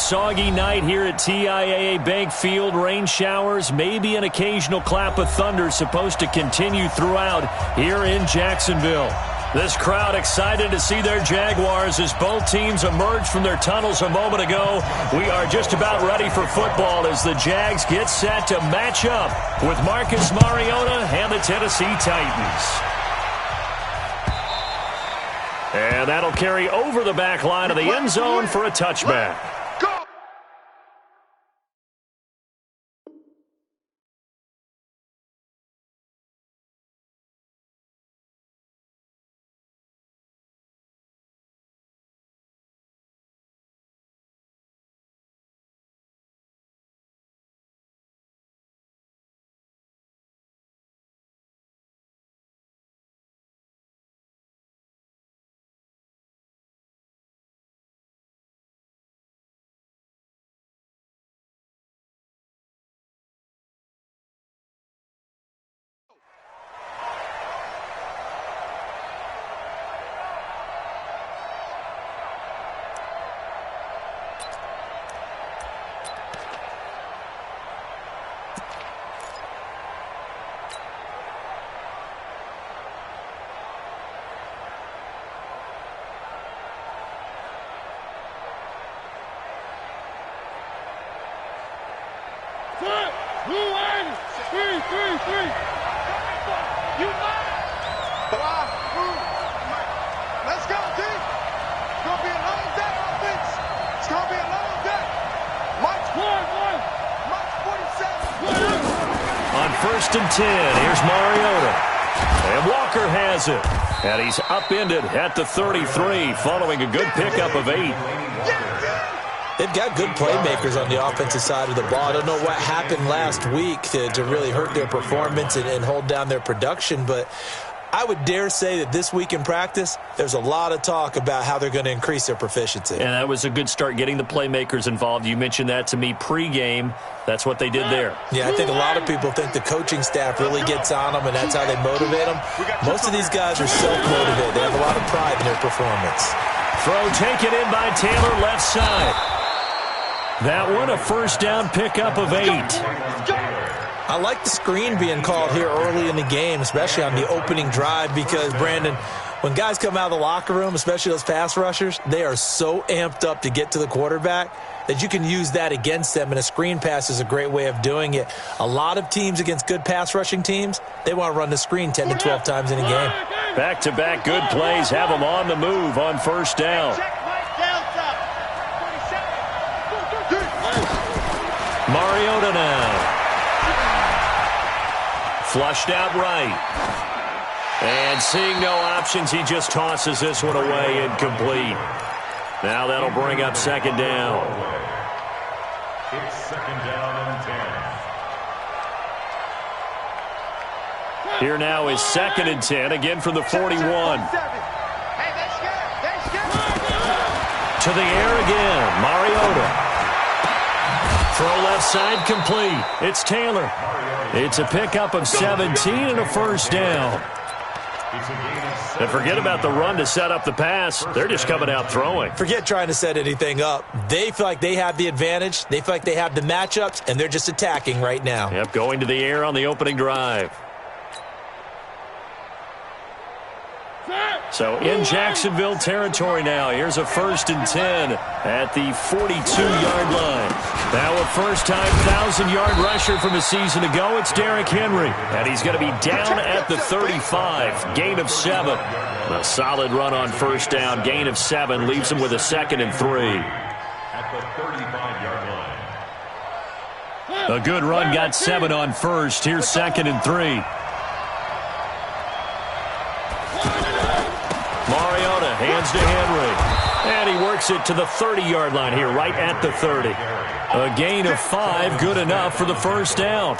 soggy night here at TIAA Bank Field. Rain showers, maybe an occasional clap of thunder supposed to continue throughout here in Jacksonville. This crowd excited to see their Jaguars as both teams emerged from their tunnels a moment ago. We are just about ready for football as the Jags get set to match up with Marcus Mariota and the Tennessee Titans. And that'll carry over the back line of the end zone for a touchback. Let's go, D. It's going to be a long day, offense. It's going to be a long day. March 47. On 1st and 10, here's Mariota. And Walker has it. And he's upended at the 33 following a good pickup of 8. They've got good playmakers on the offensive side of the ball. I don't know what happened last week to really hurt their performance and hold down their production, but I would dare say that this week in practice, there's a lot of talk about how they're going to increase their proficiency. And that was a good start, getting the playmakers involved. You mentioned that to me pregame. That's what they did there. Yeah, I think a lot of people think the coaching staff really gets on them, and that's how they motivate them. Most of these guys are self-motivated. They have a lot of pride in their performance. Throw taken in by Taylor, left side. That one, a first down pickup of 8. I like the screen being called here early in the game, especially on the opening drive, because, Brandon, when guys come out of the locker room, especially those pass rushers, they are so amped up to get to the quarterback that you can use that against them, and a screen pass is a great way of doing it. A lot of teams against good pass rushing teams, they want to run the screen 10 to 12 times in a game. Back-to-back good plays have them on the move on first down. Mariota now. Flushed out right. And seeing no options, he just tosses this one away, incomplete. Now that'll bring up second down. It's second down and 10. Here now is 2nd and 10, again from the 41. To the air again, Mariota. Throw left side complete. It's Taylor. It's a pickup of 17 and a first down. And forget about the run to set up the pass. They're just coming out throwing. Forget trying to set anything up. They feel like they have the advantage. They feel like they have the matchups, and they're just attacking right now. Yep, going to the air on the opening drive. So in Jacksonville territory now. Here's a 1st and 10 at the 42-yard line. Now a first-time 1,000-yard rusher from a season ago. It's Derrick Henry. And he's going to be down at the 35. Gain of 7. A solid run on first down. Gain of 7 leaves him with a 2nd and 3. At the 35-yard line. A good run got 7 on first. Here's 2nd and 3. Mariota hands to Henry. And he works it to the 30-yard line here, right at the 30. A gain of 5, good enough for the first down.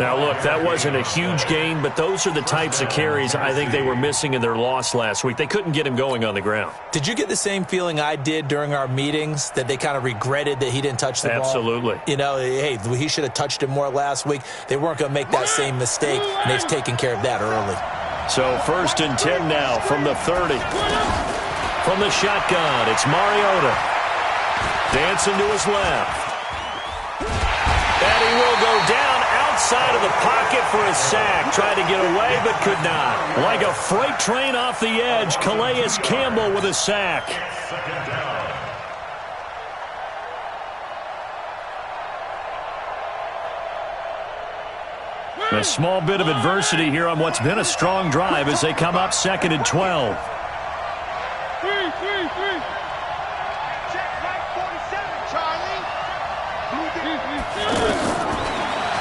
Now, look, that wasn't a huge gain, but those are the types of carries I think they were missing in their loss last week. They couldn't get him going on the ground. Did you get the same feeling I did during our meetings, that they kind of regretted that he didn't touch the ball? Absolutely. You know, hey, he should have touched it more last week. They weren't going to make that same mistake, and they've taken care of that early. So 1st and 10 now from the 30. From the shotgun, it's Mariota. Dancing to his left. And he will go down outside of the pocket for a sack. Tried to get away, but could not. Like a freight train off the edge, Calais Campbell with a sack. A small bit of adversity here on what's been a strong drive as they come up 2nd and 12.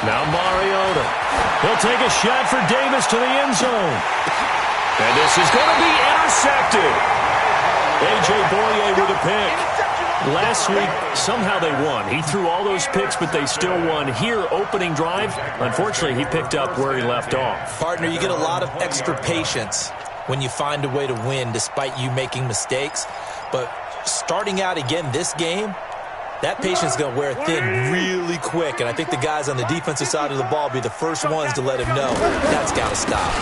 Now Mariota. He'll take a shot for Davis to the end zone. And this is going to be intercepted. A.J. Boye with a pick. Last week, somehow they won. He threw all those picks, but they still won. Here, opening drive, unfortunately, he picked up where he left off. Partner, you get a lot of extra patience when you find a way to win despite you making mistakes. But starting out again this game, that patience is going to wear thin really quick, and I think the guys on the defensive side of the ball will be the first ones to let him know that's got to stop.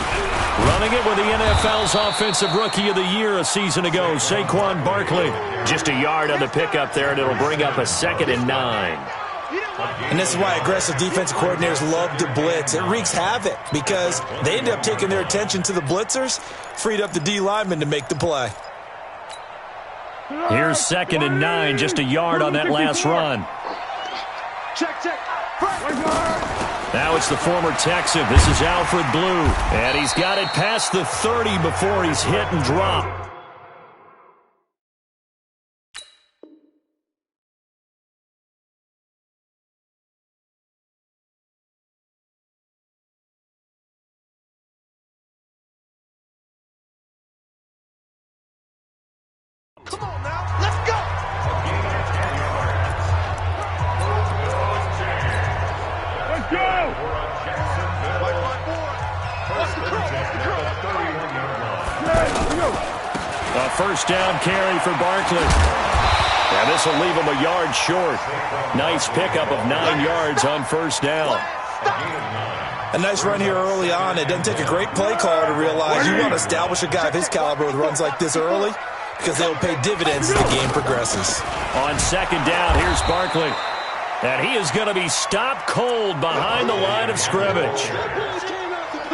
Running it with the NFL's Offensive Rookie of the Year a season ago, Saquon Barkley. Just a yard on the pickup there, and it'll bring up a 2nd and 9. And this is why aggressive defensive coordinators love to blitz. It wreaks havoc because they end up taking their attention to the blitzers, freed up the D lineman to make the play. Here's 2nd and 9, just a yard on that last run. Check. Now it's the former Texan. This is Alfred Blue. And he's got it past the 30 before he's hit and dropped. Come on now, let's go! Let's go! A first down carry for Barkley. And this will leave him a yard short. Nice pickup of 9 yards on first down. A nice run here early on. It doesn't take a great play caller to realize you want to establish a guy of his caliber with runs like this early, because they will pay dividends as the game progresses. On 2nd down, here's Barkley. And he is going to be stopped cold behind the line of scrimmage.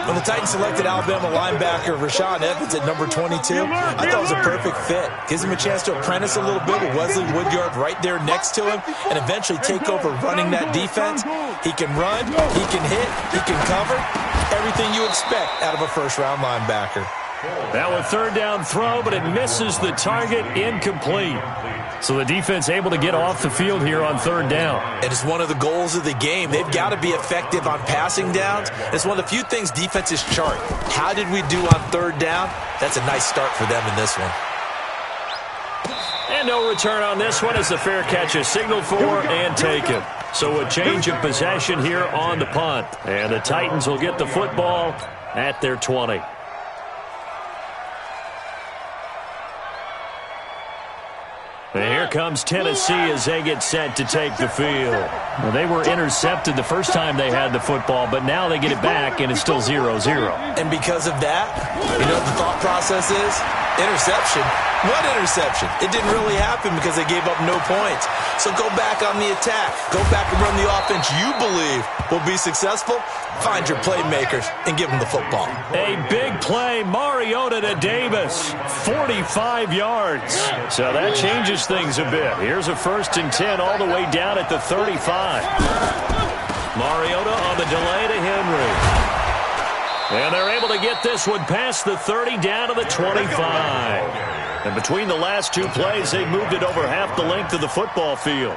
When the Titans selected Alabama linebacker Rashaan Evans at number 22, I thought it was a perfect fit. Gives him a chance to apprentice a little bit with Wesley Woodyard right there next to him and eventually take over running that defense. He can run, he can hit, he can cover. Everything you expect out of a first-round linebacker. Now a 3rd down throw, but it misses the target, incomplete. So the defense able to get off the field here on 3rd down. And it's one of the goals of the game. They've got to be effective on passing downs. It's one of the few things defenses chart. How did we do on 3rd down? That's a nice start for them in this one. And no return on this one as the fair catch is signaled for and taken. So a change of possession here on the punt. And the Titans will get the football at their 20. And here comes Tennessee as they get set to take the field. Well, they were intercepted the first time they had the football, but now they get it back, and it's still 0-0. And because of that, you know what the thought process is? Interception. What interception? It didn't really happen because they gave up no points. So go back on the attack. Go back and run the offense you believe will be successful. Find your playmakers and give them the football. A big play, Mariota to Davis, 45 yards. So that changes things a bit. Here's a 1st and 10 all the way down at the 35. Mariota on the delay to Henry. And they're able to get this one past the 30 down to the 25. And between the last 2 plays, they've moved it over half the length of the football field.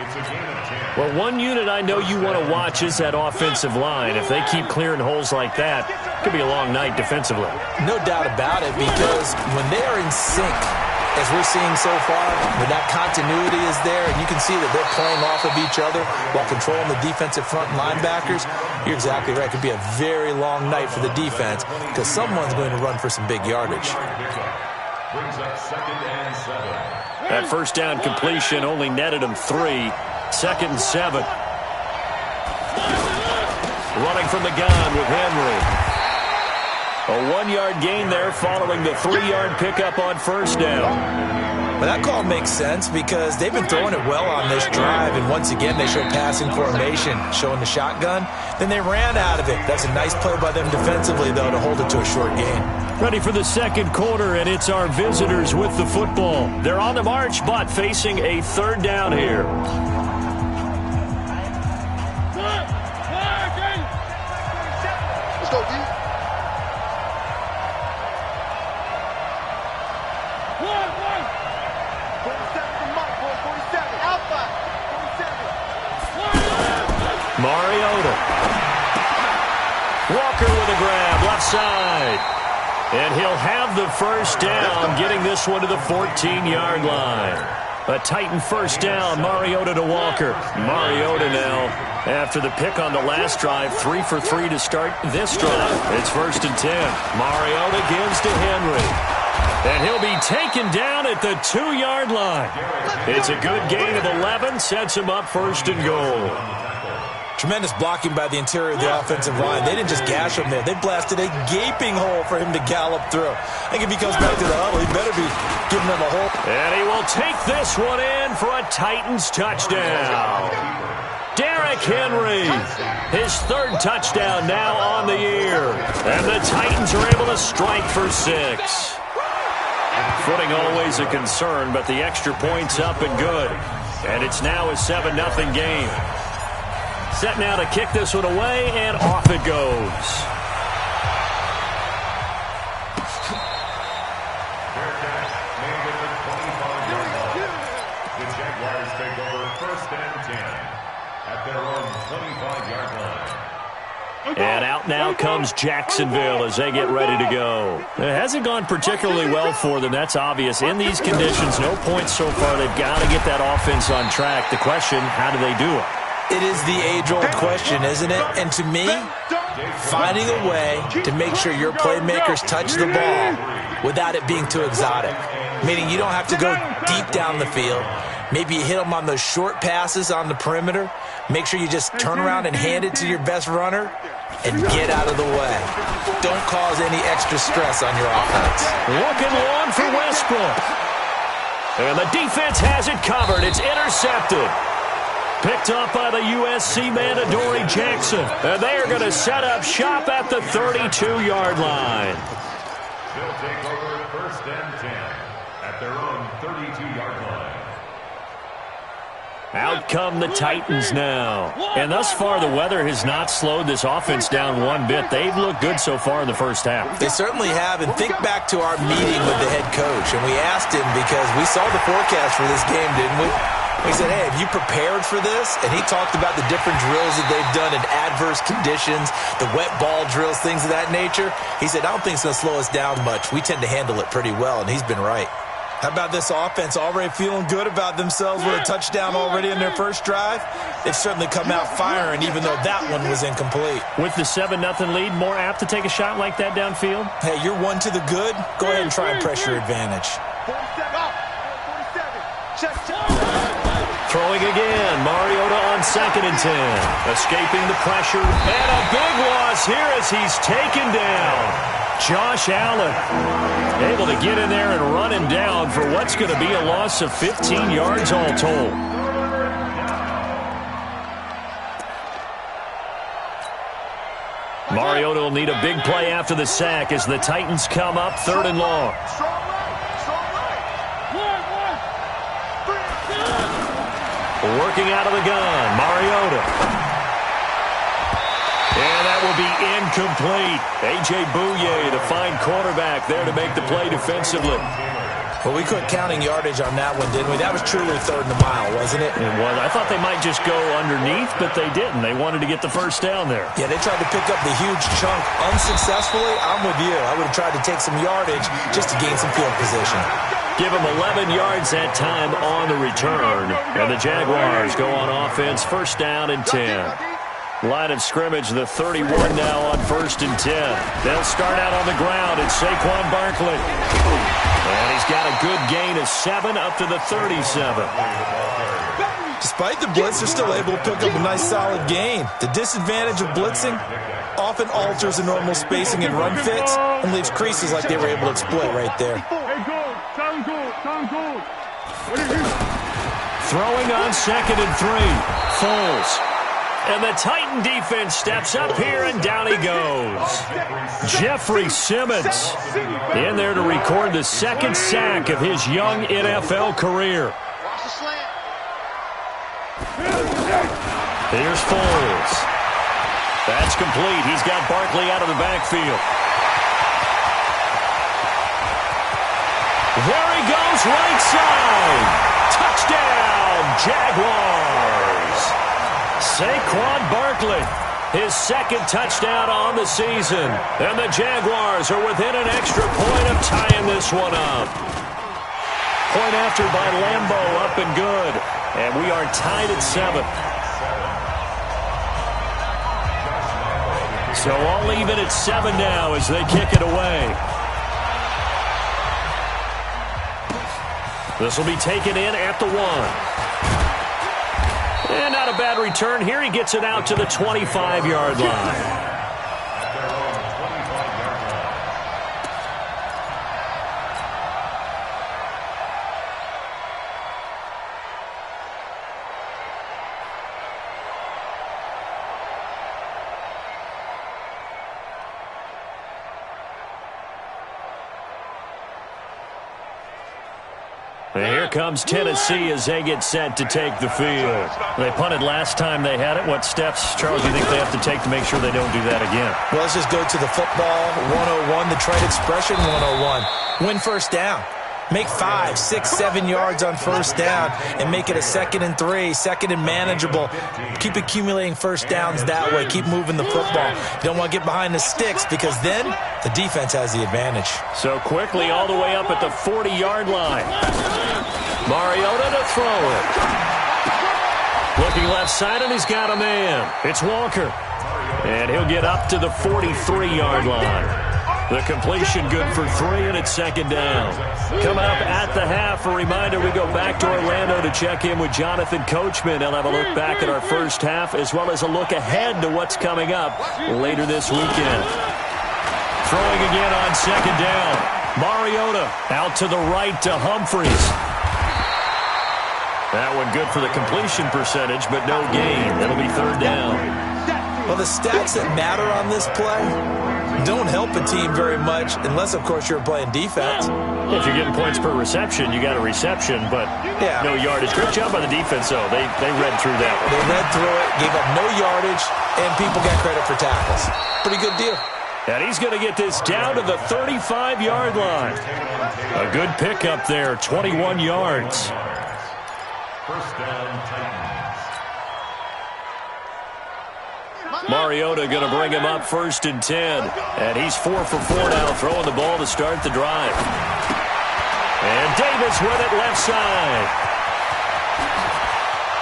Well, one unit I know you want to watch is that offensive line. If they keep clearing holes like that, it could be a long night defensively. No doubt about it, because when they are in sync, as we're seeing so far, when that continuity is there, and you can see that they're playing off of each other while controlling the defensive front linebackers, you're exactly right. It could be a very long night for the defense because someone's going to run for some big yardage. That first down completion only netted him 3. 2nd and 7. Running from the gun with Henry. A 1-yard gain there following the 3-yard pickup on first down. But that call makes sense because they've been throwing it well on this drive, and once again they show passing formation, showing the shotgun. Then they ran out of it. That's a nice play by them defensively, though, to hold it to a short gain. Ready for the second quarter, and it's our visitors with the football. They're on the march, but facing a third down here. Let's go, D. Mariota. Walker with a grab, left side. And he'll have the first down, getting this one to the 14-yard line. A Titan first down, Mariota to Walker. Mariota now, after the pick on the last drive, 3 for 3 to start this drive. It's 1st and 10. Mariota gives to Henry. And he'll be taken down at the 2-yard line. It's a good gain of 11, sets him up 1st and goal. Tremendous blocking by the interior of the offensive line. They didn't just gash him there. They blasted a gaping hole for him to gallop through. I think if he comes back to the huddle, he better be giving them a hole. And he will take this one in for a Titans touchdown. Derrick Henry, his 3rd touchdown now on the year. And the Titans are able to strike for 6. Footing always a concern, but the extra point's up and good. And it's now a 7-0 game. Set now to kick this one away, and off it goes. The Jaguars take over 1st and 10 at their own 25-yard line. And out now comes Jacksonville as they get ready to go. It hasn't gone particularly well for them. That's obvious. In these conditions, no points so far. They've got to get that offense on track. The question, how do they do it? It is the age-old question, isn't it? And to me, finding a way to make sure your playmakers touch the ball without it being too exotic. Meaning you don't have to go deep down the field. Maybe you hit them on those short passes on the perimeter. Make sure you just turn around and hand it to your best runner and get out of the way. Don't cause any extra stress on your offense. Looking long for Westbrook. And the defense has it covered. It's intercepted. Picked up by the USC man, Adoree Jackson. And they are going to set up shop at the 32-yard line. They'll take over 1st and 10 at their own 32-yard line. Out come the Titans now. And thus far, the weather has not slowed this offense down one bit. They've looked good so far in the first half. They certainly have. And think back to our meeting with the head coach. And we asked him because we saw the forecast for this game, didn't we? He said, hey, have you prepared for this? And he talked about the different drills that they've done in adverse conditions, the wet ball drills, things of that nature. He said, I don't think it's going to slow us down much. We tend to handle it pretty well, and he's been right. How about this offense already feeling good about themselves with a touchdown already in their first drive? They've certainly come out firing, even though that one was incomplete. With the 7-0 lead, more apt to take a shot like that downfield? Hey, you're one to the good. Go ahead and try and press your advantage. 47. Throwing again, Mariota on 2nd and 10. Escaping the pressure, and a big loss here as he's taken down. Josh Allen able to get in there and run him down for what's going to be a loss of 15 yards all told. Mariota will need a big play after the sack as the Titans come up 3rd and long. Working out of the gun, Mariota. And that will be incomplete. A.J. Bouye, the fine quarterback, there to make the play defensively. Well, we quit counting yardage on that one, didn't we? That was truly 3rd and a mile, wasn't it? It was. I thought they might just go underneath, but they didn't. They wanted to get the first down there. Yeah, they tried to pick up the huge chunk unsuccessfully. I'm with you. I would have tried to take some yardage just to gain some field position. Give them 11 yards that time on the return. And the Jaguars go on offense, 1st down and 10. Line of scrimmage, the 31 now on 1st and 10. They'll start out on the ground. It's Saquon Barkley. And he's got a good gain of 7 up to the 37. Despite the blitz, they're still able to pick up a nice solid gain. The disadvantage of blitzing often alters the normal spacing and run fits and leaves creases like they were able to exploit right there. Throwing on 2nd and 3. Foles. And the Titan defense steps up here, and down he goes. Jeffrey Simmons in there to record the 2nd sack of his young NFL career. Here's Foles. That's complete. He's got Barkley out of the backfield. There he goes, right side. Touchdown, Jaguars. Saquon Barkley, his 2nd touchdown on the season. And the Jaguars are within an extra point of tying this one up. Point after by Lambeau, up and good. And we are tied at 7. So all even at 7 now as they kick it away. This will be taken in at the 1. And not a bad return here. He gets it out to the 25-yard line. Here comes Tennessee as they get set to take the field. They punted last time they had it. What steps, Charles, do you think they have to take to make sure they don't do that again? Well, let's just go to the football 101, the trade expression 101. Win first down. Make 5, 6, 7 yards on first down and make it a 2nd and 3, 2nd and manageable. Keep accumulating first downs that way. Keep moving the football. You don't want to get behind the sticks because then the defense has the advantage. So quickly all the way up at the 40-yard line. Mariota to throw it. Looking left side, and he's got a man. It's Walker. And he'll get up to the 43-yard line. The completion good for 3, and it's 2nd down. Coming up at the half, a reminder, we go back to Orlando to check in with Jonathan Coachman. He'll have a look back at our first half as well as a look ahead to what's coming up later this weekend. Throwing again on 2nd down. Mariota out to the right to Humphries. That one good for the completion percentage, but no gain. That'll be 3rd down. Well, the stats that matter on this play don't help a team very much unless, of course, you're playing defense. If you're getting points per reception, you got a reception, but no yardage. Great job by the defense, though. They read through that one. They read through it, gave up no yardage, and people got credit for tackles. Pretty good deal. And he's going to get this down to the 35-yard line. A good pickup there, 21 yards. First down, Titans. Mariota going to bring him up 1st and 10. And he's 4 for 4 now, throwing the ball to start the drive. And Davis with it left side.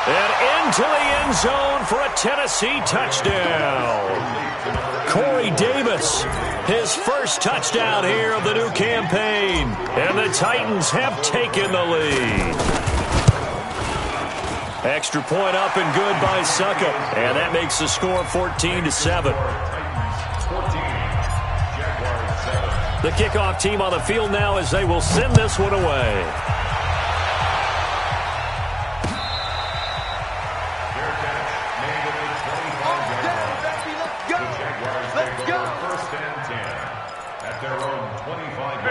And into the end zone for a Tennessee touchdown. Corey Davis, his first touchdown here of the new campaign. And the Titans have taken the lead. Extra point up and good by Suckup. And that makes the score 14-7. The kickoff team on the field now as they will send this one away.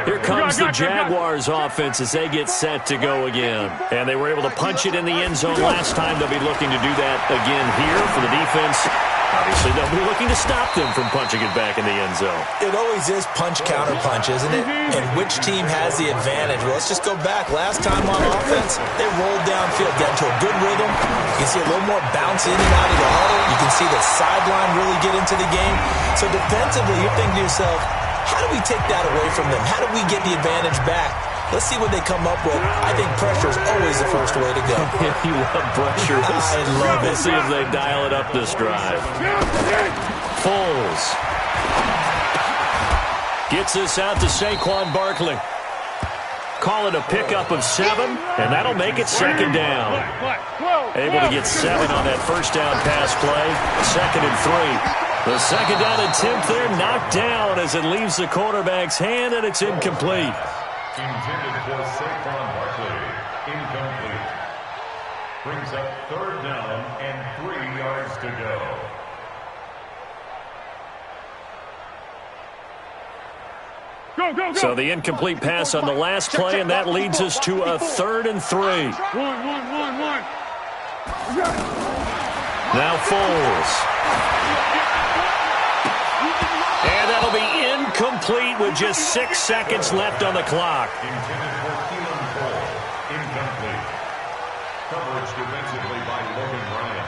Here comes the Jaguars offense as they get set to go again. And they were able to punch it in the end zone last time. They'll be looking to do that again here for the defense. Obviously, they'll be looking to stop them from punching it back in the end zone. It always is punch-counter-punch, isn't it? And which team has the advantage? Well, let's just go back. Last time on offense, they rolled downfield, got into a good rhythm. You can see a little more bounce in and out of the huddle. You can see the sideline really get into the game. So defensively, you're thinking to yourself, how do we take that away from them? How do we get the advantage back? Let's see what they come up with. I think pressure is always the first way to go. You love pressure. I love it. We'll see if they dial it up this drive. Foles gets this out to Saquon Barkley. Call it a pickup of 7, and that'll make it 2nd down. Able to get 7 on that first down pass play. 2nd and 3. The 2nd down attempt there knocked down as it leaves the quarterback's hand, and it's incomplete. Intended for Saquon Barkley. Incomplete. Brings up 3rd down and 3 yards to go. So the incomplete pass on the last play, and that leads us to a 3rd and 3. One. Now Foles. And that'll be incomplete with just 6 seconds left on the clock. Intended for Keelan Cole. Incomplete. Coverage defensively by Logan Ryan.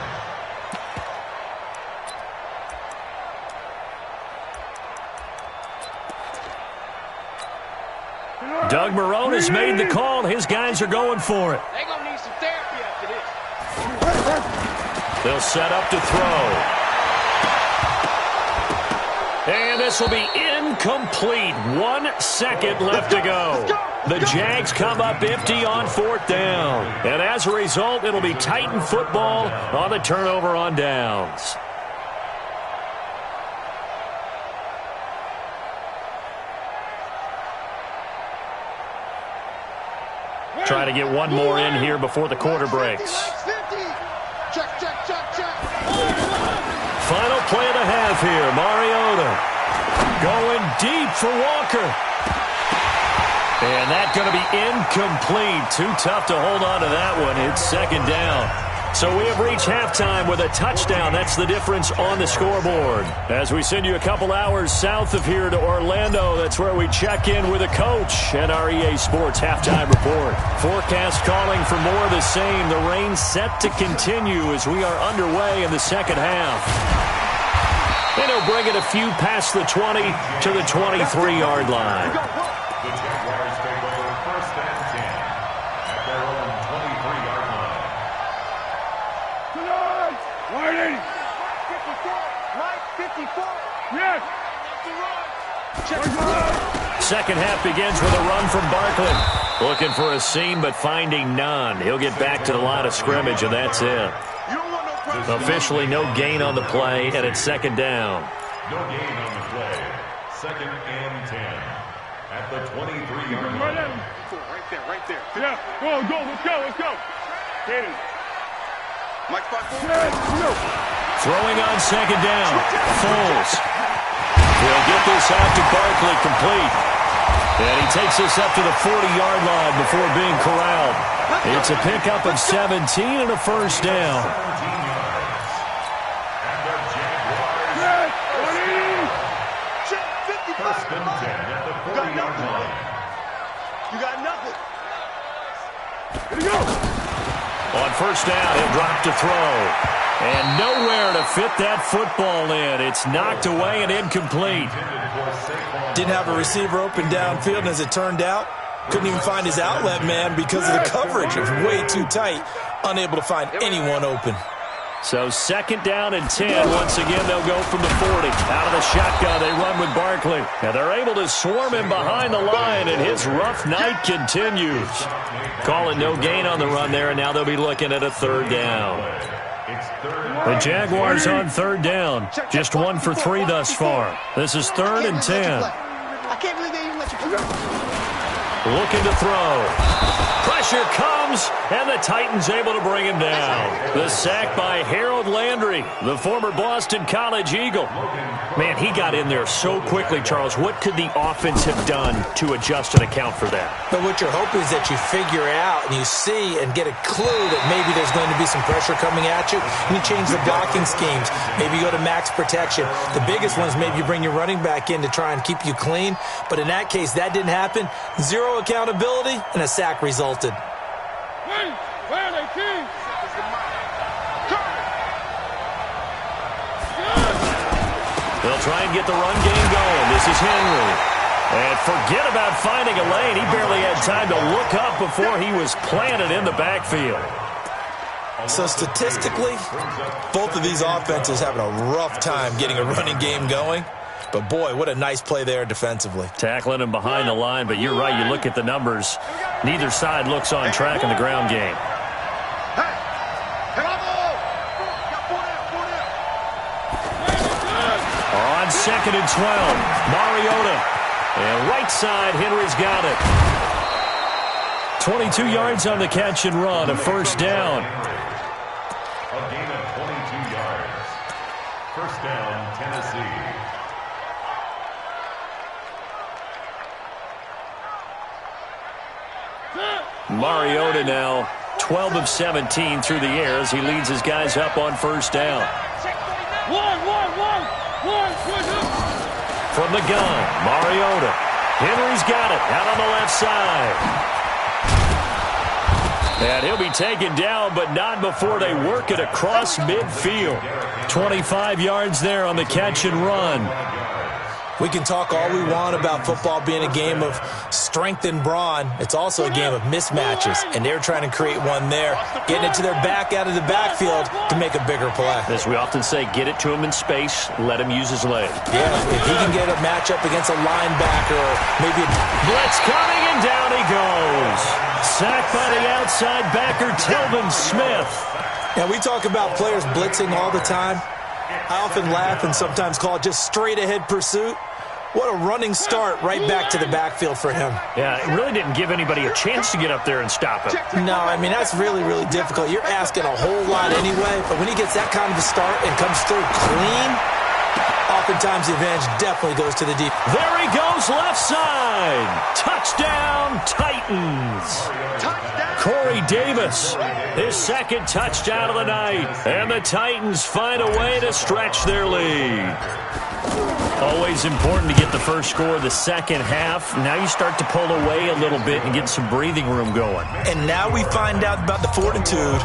Doug Marrone has made the call. His guys are going for it. They're going to need some therapy after this. They'll set up to throw. And this will be incomplete. 1 second left to go. The Jags come up empty on 4th down. And as a result, it'll be Titan football on the turnover on downs. Trying to get one more in here before the quarter breaks. Check. Final play of the half here. Mariota going deep for Walker. And that's going to be incomplete. Too tough to hold on to that one. It's 2nd down. So we have reached halftime with a touchdown. That's the difference on the scoreboard. As we send you a couple hours south of here to Orlando, that's where we check in with a coach at our EA Sports Halftime Report. Forecast calling for more of the same. The rain set to continue as we are underway in the second half. And he'll bring it a few past the 20 to the 23-yard line. The Jaguars take over 1st and 10 at their own 23-yard line. Marty! Mike 54! Yes! Second half begins with a run from Barkley. Looking for a seam, but finding none. He'll get back to the line of scrimmage, and that's it. Officially no gain on the play, and it's 2nd down. No gain on the play. 2nd and 10 at the 23-yard line. Right there. Yeah, go, let's go. Get it. Mike, Throwing on 2nd down. Foles. He'll get this out to Barkley complete. And he takes this up to the 40-yard line before being corralled. It's a pickup of 17 and a 1st down. 17 yards. And the Jaguars. 1st and 10 at the 40-yard line. You got nothing. Here we go. On 1st down, he'll drop to throw. And nowhere to fit that football in. It's knocked away and incomplete. Didn't have a receiver open downfield, and as it turned out, couldn't even find his outlet man because of the coverage. It was way too tight. Unable to find anyone open. So 2nd down and 10. Once again, they'll go from the 40. Out of the shotgun, they run with Barkley. And they're able to swarm him behind the line, and his rough night continues. Calling no gain on the run there, and now they'll be looking at a 3rd down. The Jaguars on 3rd down. Just 1 for 3 thus far. This is 3rd and 10. I can't believe they even let you play. Looking to throw. Pressure comes, and the Titans able to bring him down. The sack by Harold Landry, the former Boston College Eagle. Man, he got in there so quickly, Charles. What could the offense have done to adjust and account for that? But what you're hoping is that you figure out and you see and get a clue that maybe there's going to be some pressure coming at you, and you change the blocking schemes. Maybe you go to max protection. The biggest one is maybe you bring your running back in to try and keep you clean. But in that case, that didn't happen. Zero accountability, and a sack resulted. Where are they, King? They'll try and get the run game going. This is Henry. And forget about finding a lane. He barely had time to look up before he was planted in the backfield. So statistically, both of these offenses having a rough time getting a running game going. But, boy, what a nice play there defensively. Tackling him behind the line, but you're right. You look at the numbers. Neither side looks on track in the ground game. On 2nd and 12, Mariota. And right side, Henry's got it. 22 yards on the catch and run, a 1st down. yards. First down, Tennessee. Mariota now 12 of 17 through the air as he leads his guys up on first down. From the gun, Mariota. Henry's got it out on the left side. And he'll be taken down, but not before they work it across midfield. 25 yards there on the catch and run. We can talk all we want about football being a game of strength and brawn. It's also a game of mismatches, and they're trying to create one there, getting it to their back out of the backfield to make a bigger play. As we often say, get it to him in space, let him use his leg. Yeah, if he can get a matchup against a linebacker or maybe a blitz coming, and down he goes. Sacked by the outside backer, Telvin Smith. Now, we talk about players blitzing all the time. I often laugh and sometimes call it just straight-ahead pursuit. What a running start right back to the backfield for him. Yeah, it really didn't give anybody a chance to get up there and stop him. No, I mean, that's really, really difficult. You're asking a whole lot anyway, but when he gets that kind of a start and comes through clean, oftentimes the advantage definitely goes to the deep. There he goes, left side. Touchdown, Titans. Corey Davis, his second touchdown of the night. And the Titans find a way to stretch their lead. Always important to get the first score of the second half. Now you start to pull away a little bit and get some breathing room going. And now we find out about the fortitude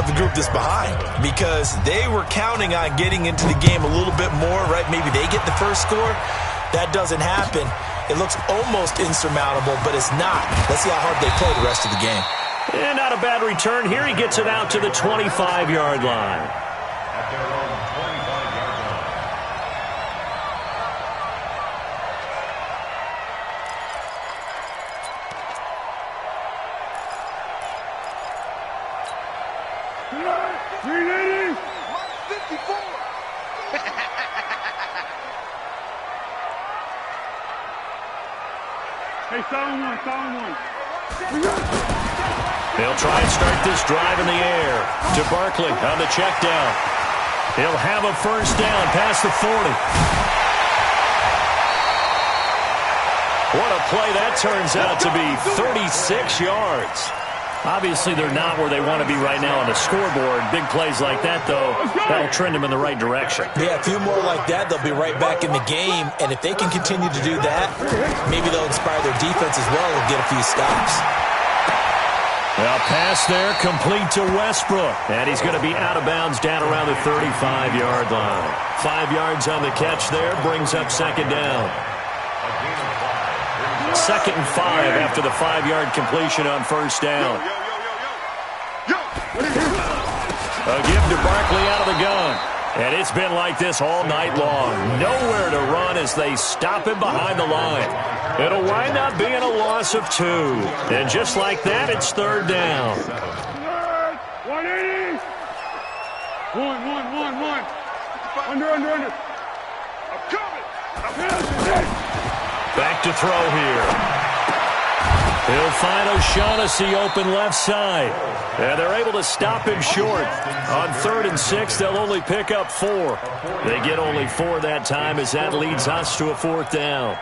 of the group that's behind, because they were counting on getting into the game a little bit more, right? Maybe they get the first score. That doesn't happen. It looks almost insurmountable, but it's not. Let's see how hard they play the rest of the game. And not a bad return. Here he gets it out to the 25-yard line. At their own 25-yard line. Hey, sound one. They'll try and start this drive in the air to Barkley on the check down. He'll have a first down past the 40. What a play that turns out to be, 36 yards. Obviously, they're not where they want to be right now on the scoreboard. Big plays like that, though, that'll trend them in the right direction. Yeah, a few more like that, they'll be right back in the game. And if they can continue to do that, maybe they'll inspire their defense as well and get a few stops. Well, pass there, complete to Westbrook. And he's going to be out of bounds down around the 35-yard line. 5 yards on the catch there, brings up second down. Second and 5 after the 5-yard completion on first down. A give to Barkley out of the gun. And it's been like this all night long. Nowhere to run as they stop him behind the line. It'll wind up being a loss of 2. And just like that, it's third down. 180. One. Under. I'm coming. Back to throw here. He'll find O'Shaughnessy open left side. And they're able to stop him short. On 3rd and 6, they'll only pick up 4. They get only 4 that time as that leads us to a 4th down.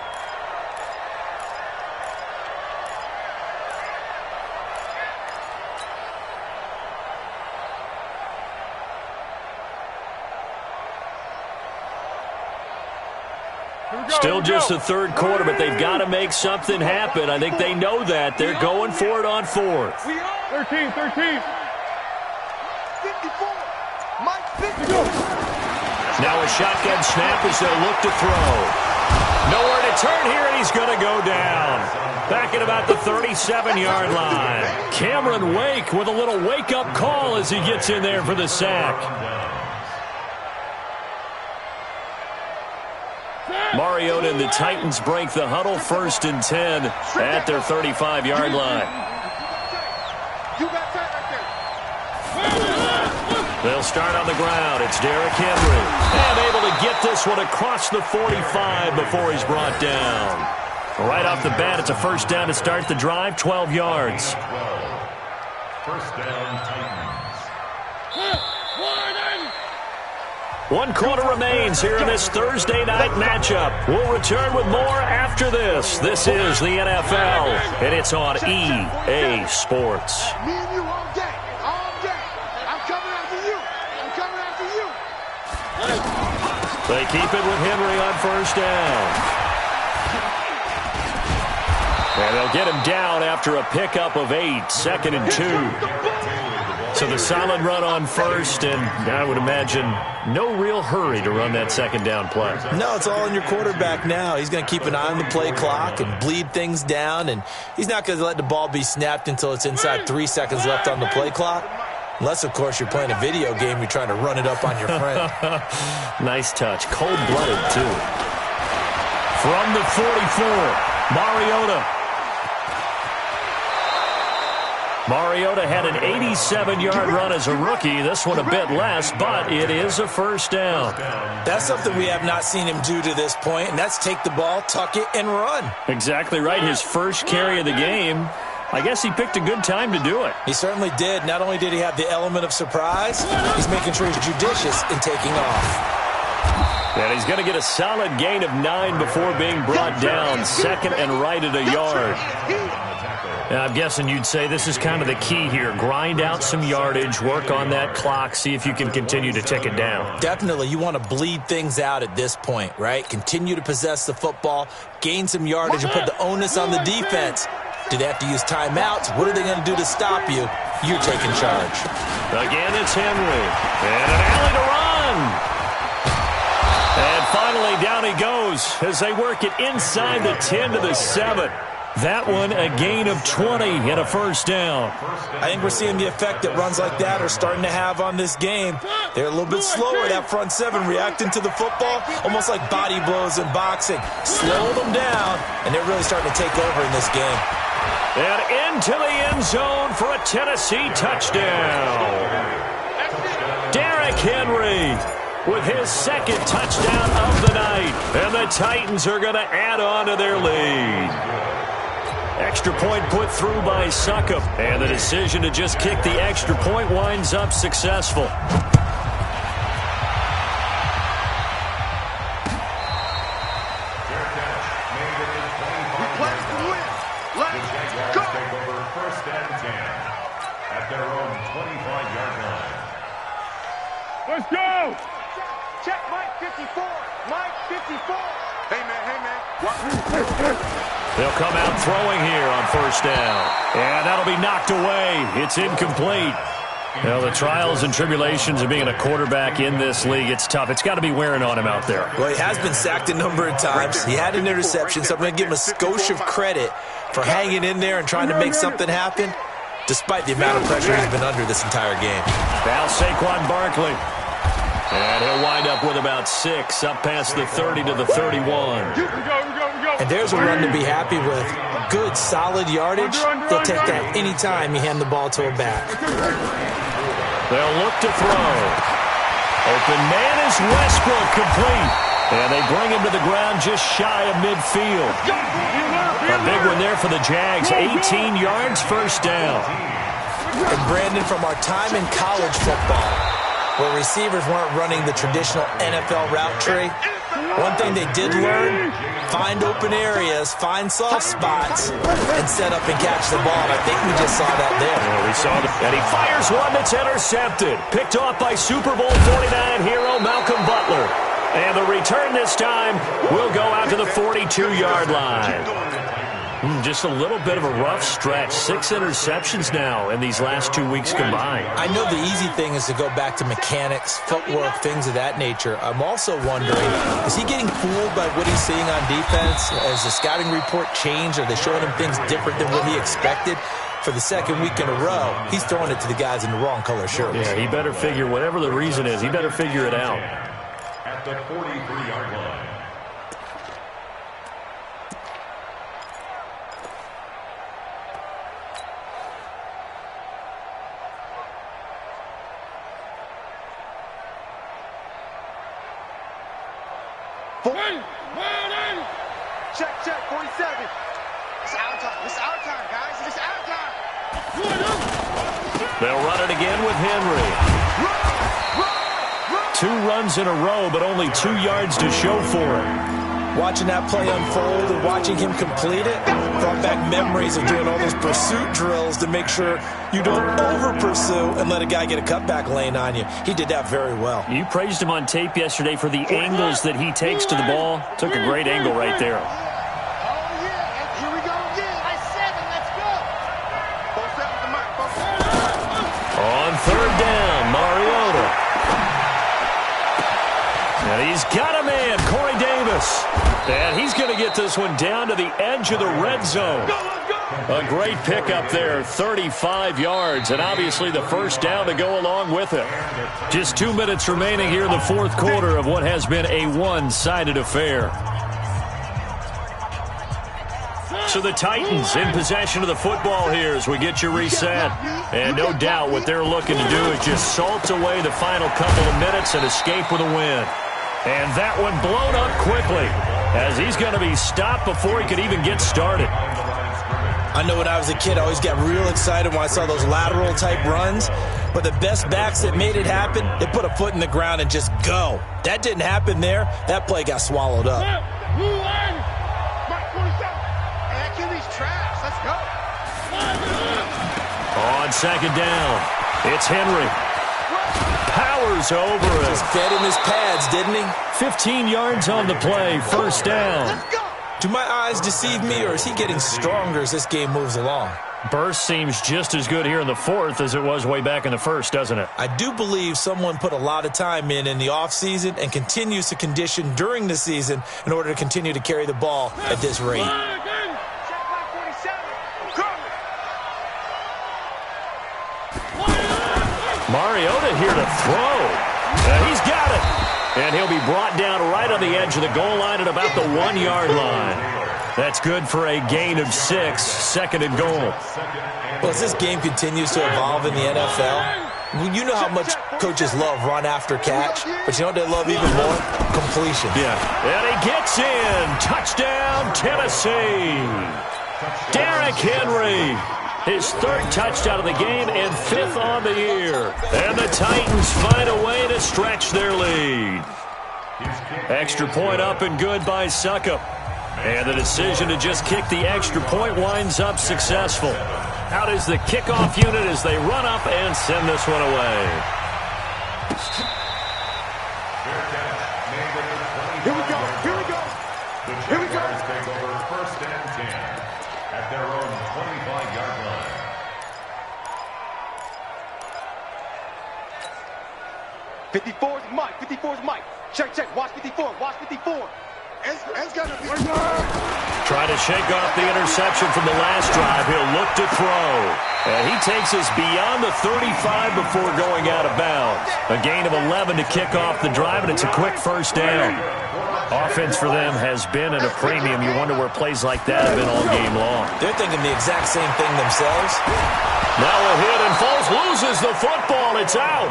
Still just the third quarter, but they've got to make something happen. I think they know that. They're going for it on 4th. 13. 54. Mike 50. Now a shotgun snap as they'll look to throw. Nowhere to turn here, and he's going to go down. Back at about the 37-yard line. Cameron Wake with a little wake-up call as he gets in there for the sack. Mariota and the Titans break the huddle, 1st and 10 at their 35-yard line. They'll start on the ground. It's Derrick Henry. And able to get this one across the 45 before he's brought down. Right off the bat, it's a first down to start the drive, 12 yards. First down, Titans. 1 quarter remains here in this Thursday night matchup. We'll return with more after this. This is the NFL, and it's on EA Sports. Me and you all day. All day. I'm coming after you. I'm coming after you. They keep it with Henry on first down. And they'll get him down after a pickup of 8, 2nd and 2. So the solid run on first, and I would imagine no real hurry to run that second down play. No, it's all on your quarterback now. He's going to keep an eye on the play clock and bleed things down, and he's not going to let the ball be snapped until it's inside 3 seconds left on the play clock. Unless, of course, you're playing a video game, you're trying to run it up on your friend. Nice touch. Cold-blooded, too. From the 44, Mariota. Mariota had an 87-yard run as a rookie. This one a bit less, but it is a first down. That's something we have not seen him do to this point, and that's take the ball, tuck it, and run. Exactly right. His first carry of the game. I guess he picked a good time to do it. He certainly did. Not only did he have the element of surprise, he's making sure he's judicious in taking off. And he's going to get a solid gain of 9 before being brought down. 2nd and right at a yard. And I'm guessing you'd say this is kind of the key here. Grind out some yardage, work on that clock, see if you can continue to tick it down. Definitely. You want to bleed things out at this point, right? Continue to possess the football, gain some yardage, and put the onus on the defense. Do they have to use timeouts? What are they going to do to stop you? You're taking charge. Again, it's Henry. And an alley to run. And finally, down he goes as they work it inside the 10 to the 7. That one, a gain of 20 and a first down. I think we're seeing the effect that runs like that are starting to have on this game. They're a little bit slower, that front 7, reacting to the football, almost like body blows in boxing. Slow them down, and they're really starting to take over in this game. And into the end zone for a Tennessee touchdown. Derrick Henry with his second touchdown of the night. And the Titans are going to add on to their lead. Extra point put through by Succop. And the decision to just kick the extra point winds up successful. Let's go! Check Mike 54. Mike 54. Hey, man. They'll come out throwing here on first down. And that'll be knocked away. It's incomplete. Well, the trials and tribulations of being a quarterback in this league, it's tough. It's got to be wearing on him out there. Well, he has been sacked a number of times. He had an interception, so I'm going to give him a skosh of credit for hanging in there and trying to make something happen, despite the amount of pressure he's been under this entire game. Now Saquon Barkley. And he'll wind up with about 6, up past the 30 to the 31. And there's a run to be happy with. Good, solid yardage. They'll take that any time you hand the ball to a back. They'll look to throw. Open man is Westbrook, complete. And they bring him to the ground just shy of midfield. A big one there for the Jags. 18 yards, first down. And Brandon, from our time in college football, where receivers weren't running the traditional NFL route tree, one thing they did learn, find open areas, find soft spots, and set up and catch the ball. I think we just saw that there. Well, we saw that. And he fires one that's intercepted. Picked off by Super Bowl 49 hero Malcolm Butler. And the return this time will go out to the 42-yard line. Just a little bit of a rough stretch. 6 interceptions now in these last 2 weeks combined. I know the easy thing is to go back to mechanics, footwork, things of that nature. I'm also wondering, is he getting fooled by what he's seeing on defense? Has the scouting report changed? Are they showing him things different than what he expected? For the second week in a row, he's throwing it to the guys in the wrong color shirts. Yeah, he better figure, whatever the reason is, he better figure it out. At the 43-yard line. Check, 47. It's our time. It's our time, guys. It's our time. They'll run it again with Henry. 2 runs in a row, but only 2 yards to show for it. Watching that play unfold and watching him complete it brought back memories of doing all those pursuit drills to make sure you don't over-pursue and let a guy get a cutback lane on you. He did that very well. You praised him on tape yesterday for the angles that he takes to the ball. Took a great angle right there. Oh, yeah. And here we go again. By 7, let's go. Both seven to Mike. Both seven. On 3rd down, Mariota. And he's got a man, Corey Davis. And he's going to get this one down to the edge of the red zone. A great pickup there, 35 yards, and obviously the first down to go along with it. Just 2 minutes remaining here in the 4th quarter of what has been a one-sided affair. So the Titans in possession of the football here as we get you reset. And no doubt what they're looking to do is just salt away the final couple of minutes and escape with a win. And that one blown up quickly as he's going to be stopped before he could even get started. I know when I was a kid, I always got real excited when I saw those lateral-type runs. But the best backs that made it happen, they put a foot in the ground and just go. That didn't happen there. That play got swallowed up. Mike 47. And QB's trash. Let's go. On 2nd down, it's Henry. Powers over it. Just fed him his pads, didn't he? 15 yards on the play, 1st down. Let's go. Do my eyes deceive me, or is he getting stronger as this game moves along? Burst seems just as good here in the 4th as it was way back in the 1st, doesn't it? I do believe someone put a lot of time in the offseason and continues to condition during the season in order to continue to carry the ball at this rate. Check Mike 47. Come. Mariota here to throw. And he's got it. And he'll be brought down right on the edge of the goal line at about the 1-yard line. That's good for a gain of 6, 2nd and goal. Well, as this game continues to evolve in the NFL, you know how much coaches love run after catch, but you know what they love even more? Completion. Yeah. And he gets in. Touchdown, Tennessee. Derrick Henry. His 3rd touchdown of the game and 5th on the year. And the Titans find a way to stretch their lead. Extra point up and good by Succop. And the decision to just kick the extra point winds up successful. Out is the kickoff unit as they run up and send this one away. Here we go. Here we go. Here we go. Take over 1st and 10 at their own 25-yard line. '54's Mike. 54's Mike. Check, check. Watch 54. Watch 54. It's going to be. Trying to shake off the interception from the last drive. He'll look to throw. And he takes us beyond the 35 before going out of bounds. A gain of 11 to kick off the drive, and it's a quick 1st down. Offense for them has been at a premium. You wonder where plays like that have been all game long. They're thinking the exact same thing themselves. Now a hit, and Foles loses the football. It's out.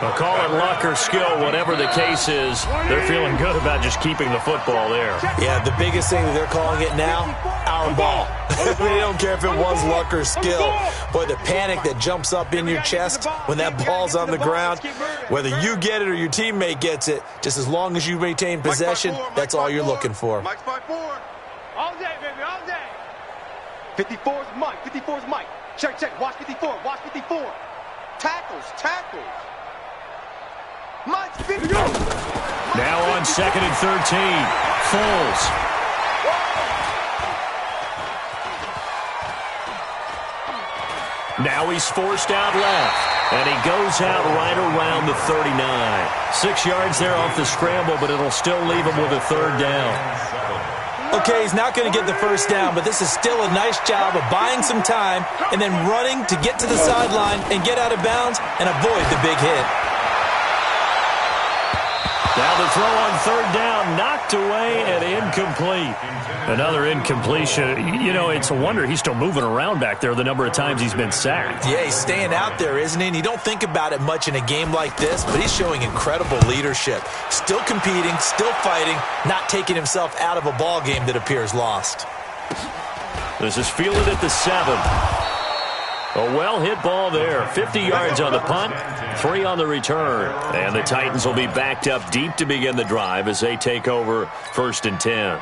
But call it luck or skill, whatever the case is, they're feeling good about just keeping the football there. Yeah, the biggest thing that they're calling it now, our ball. They don't care if it was luck or skill. Boy, the panic that jumps up in your chest when that ball's on the ground, whether you get it or your teammate gets it, just as long as you retain possession, that's all you're looking for. Mike's by 4. All day, baby, all day. 54's Mike. 54's Mike. Check, check. Watch 54. Watch 54. Tackles. Tackles. Mike's 50. Now on 2nd and 13. Foles. Now he's forced out left. And he goes out right around the 39. 6 yards there off the scramble, but it'll still leave him with a 3rd down. Okay, he's not going to get the 1st down, but this is still a nice job of buying some time and then running to get to the sideline and get out of bounds and avoid the big hit. Now the throw on 3rd down, knocked away and incomplete. Another incompletion. You know, it's a wonder he's still moving around back there the number of times he's been sacked. Yeah, he's staying out there, isn't he? And you don't think about it much in a game like this, but he's showing incredible leadership. Still competing, still fighting, not taking himself out of a ball game that appears lost. This is fielded at the 7. A well-hit ball there. 50 yards on the punt, 3 on the return. And the Titans will be backed up deep to begin the drive as they take over 1st and 10.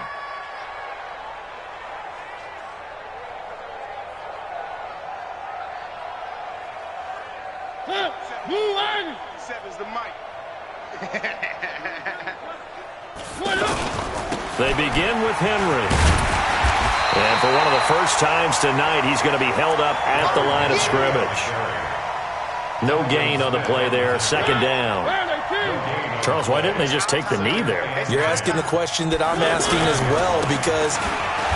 Seven's the mic. They begin with Henry. And for one of the first times tonight, he's going to be held up at the line of scrimmage. No gain on the play there. 2nd down. Charles, why didn't they just take the knee there? You're asking the question that I'm asking as well, because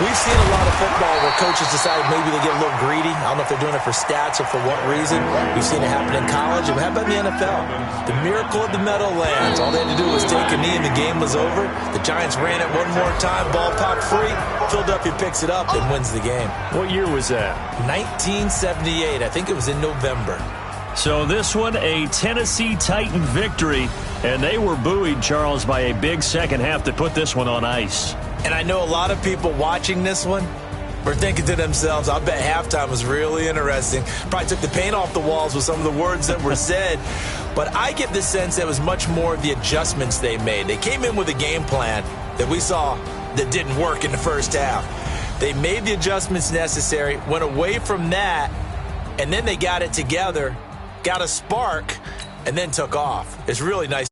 we've seen a lot of football where coaches decide maybe they get a little greedy. I don't know if they're doing it for stats or for what reason. We've seen it happen in college. And how about in the NFL? The miracle of the Meadowlands. All they had to do was take a knee and the game was over. The Giants ran it one more time. Ball popped free. Philadelphia picks it up and wins the game. What year was that? 1978. I think it was in November. So this one, a Tennessee Titan victory. And they were buoyed, Charles, by a big second half to put this one on ice. And I know a lot of people watching this one were thinking to themselves, I bet halftime was really interesting. Probably took the paint off the walls with some of the words that were said. But I get the sense that it was much more of the adjustments they made. They came in with a game plan that we saw that didn't work in the first half. They made the adjustments necessary, went away from that, and then they got it together, got a spark, and then took off. It's really nice